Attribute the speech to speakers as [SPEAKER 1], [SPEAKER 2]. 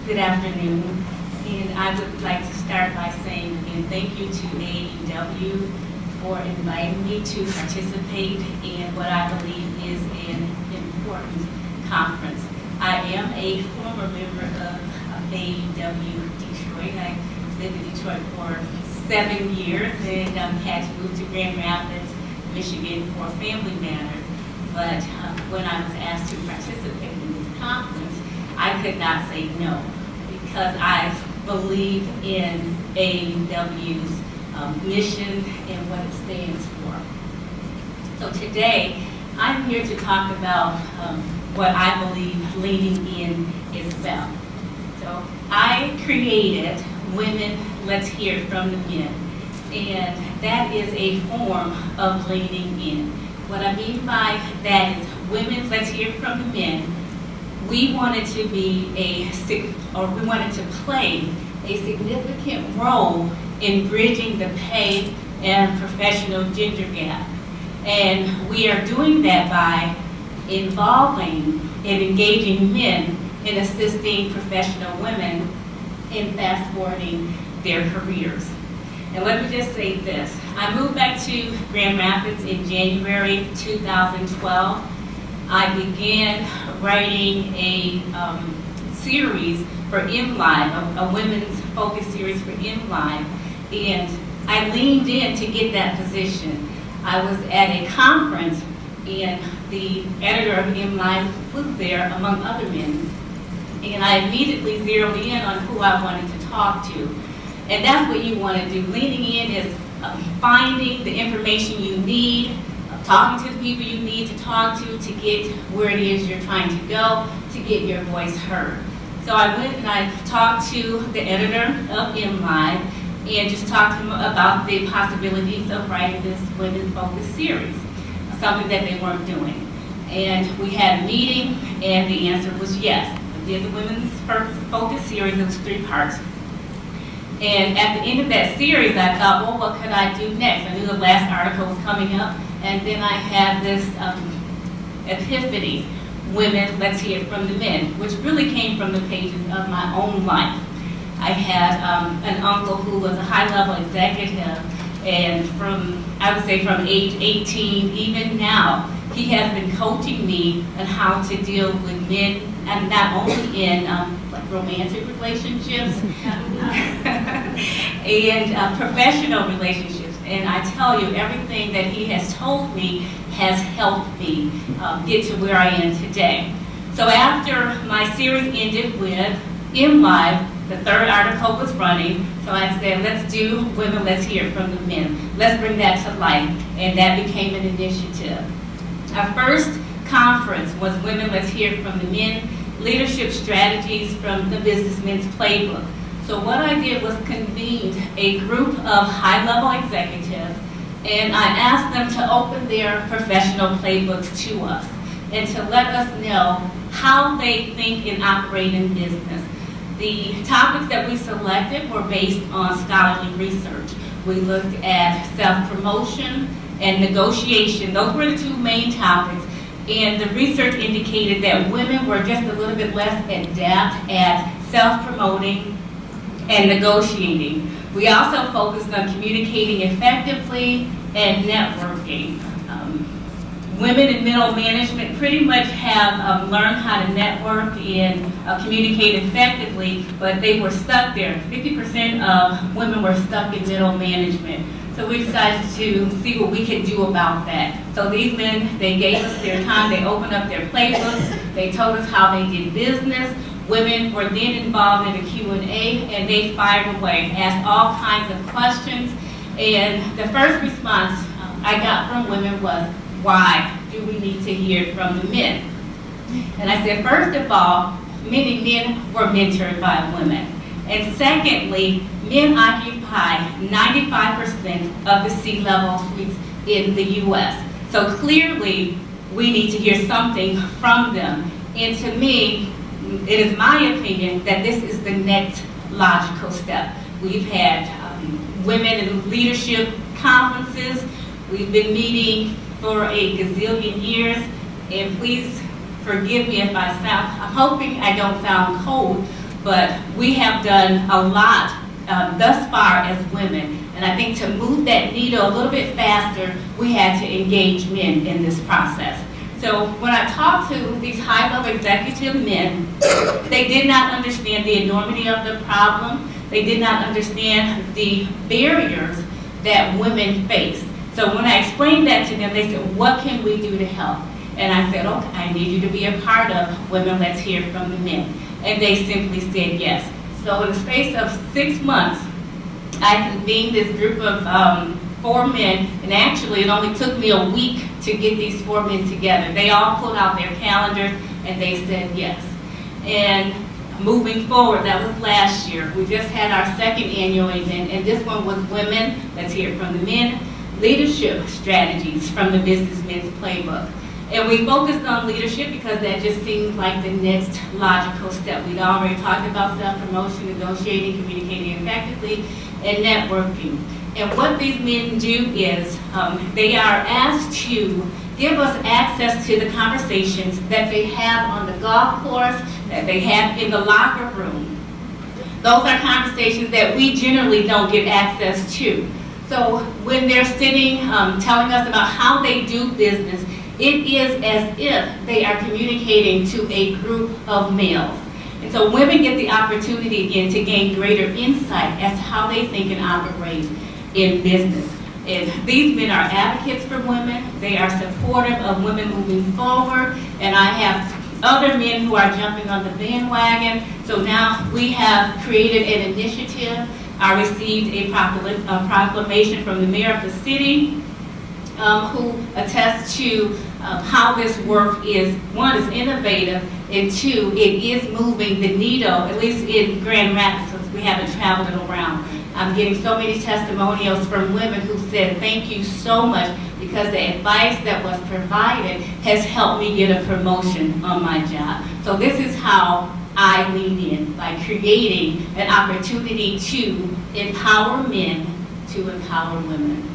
[SPEAKER 1] Good afternoon, and I would like to start by saying again thank you to AAUW for inviting me to participate in what I believe is an important conference. I am a former member of AAUW Detroit. I lived in Detroit for 7 years and had to move to Grand Rapids, Michigan for family matters. But when I was asked to participate in this conference, I could not say no, because I believe in AAUW's mission and what it stands for. So today, I'm here to talk about what I believe leaning in is about. So I created Women Let's Hear From the Men, and that is a form of leaning in. What I mean by that is Women Let's Hear From the Men. We wanted to we wanted to play a significant role in bridging the pay and professional gender gap. And we are doing that by involving and engaging men in assisting professional women in fast-forwarding their careers. And let me just say this. I moved back to Grand Rapids in January 2012. I began writing a series for MLive, a women's focus series for MLive, and I leaned in to get that position. I was at a conference, and the editor of MLive was there, among other men, and I immediately zeroed in on who I wanted to talk to. And that's what you want to do. Leaning in is finding the information you need, talking to the people you need to talk to get where it is you're trying to go, to get your voice heard. So I went and I talked to the editor of MLive and just talked to him about the possibilities of writing this women's focus series, something that they weren't doing. And we had a meeting, and the answer was yes. We did the women's focus series. It was 3 parts. And at the end of that series, I thought, well, what could I do next? I knew the last article was coming up, and then I had this epiphany, Women, Let's Hear From the Men, which really came from the pages of my own life. I had an uncle who was a high-level executive, and I would say from age 18, even now, he has been coaching me on how to deal with men, and not only in romantic relationships and professional relationships. And I tell you, everything that he has told me has helped me get to where I am today. So after my series ended with MLive, the 3rd article was running, so I said, let's do Women Let's Hear From the Men. Let's bring that to life, and that became an initiative. Our first conference was Women Let's Hear From the Men, Leadership Strategies from the Businessman's Playbook. So what I did was convened a group of high-level executives, and I asked them to open their professional playbooks to us and to let us know how they think and operate in business. The topics that we selected were based on scholarly research. We looked at self-promotion and negotiation. Those were the 2 main topics. And the research indicated that women were just a little bit less adept at self-promoting and negotiating. We also focused on communicating effectively and networking. Women in middle management pretty much have learned how to network and communicate effectively, but they were stuck there. 50% of women were stuck in middle management. So we decided to see what we could do about that. So these men, they gave us their time, they opened up their playbooks, they told us how they did business. Women were then involved in a Q&A, and they fired away, asked all kinds of questions. And the first response I got from women was, why do we need to hear from the men? And I said, first of all, many men were mentored by women. And secondly, men occupy 95% of the C-level suites in the U.S. So clearly, we need to hear something from them. And to me, it is my opinion that this is the next logical step. We've had women in leadership conferences. We've been meeting for a gazillion years. And please forgive me if I'm hoping I don't sound cold, but we have done a lot thus far as women. And I think to move that needle a little bit faster, we had to engage men in this process. So when I talked to these high-level executive men, they did not understand the enormity of the problem. They did not understand the barriers that women face. So when I explained that to them, they said, what can we do to help? And I said, okay, I need you to be a part of Women Let's Hear from the Men. And they simply said yes. So in the space of 6 months, I convened this group of 4 men, and actually it only took me a week to get these 4 men together. They all pulled out their calendars and they said yes. And moving forward, that was last year. We just had our 2nd annual event, and this one was Women Let's Hear from the Men, Leadership Strategies from the Businessman's Playbook. And we focused on leadership because that just seemed like the next logical step. We'd already talked about self-promotion, negotiating, communicating effectively, and networking. And what these men do is they are asked to give us access to the conversations that they have on the golf course, that they have in the locker room. Those are conversations that we generally don't get access to. So when they're sitting, telling us about how they do business, it is as if they are communicating to a group of males. And so women get the opportunity again to gain greater insight as to how they think and operate in business. And these men are advocates for women. They are supportive of women moving forward. And I have other men who are jumping on the bandwagon. So now we have created an initiative. I received a proclamation from the mayor of the city who attests to how this work is, 1, is innovative, and 2, it is moving the needle, at least in Grand Rapids, since we haven't traveled it around. I'm getting so many testimonials from women who said, thank you so much, because the advice that was provided has helped me get a promotion on my job. So this is how I lean in, by creating an opportunity to empower men to empower women.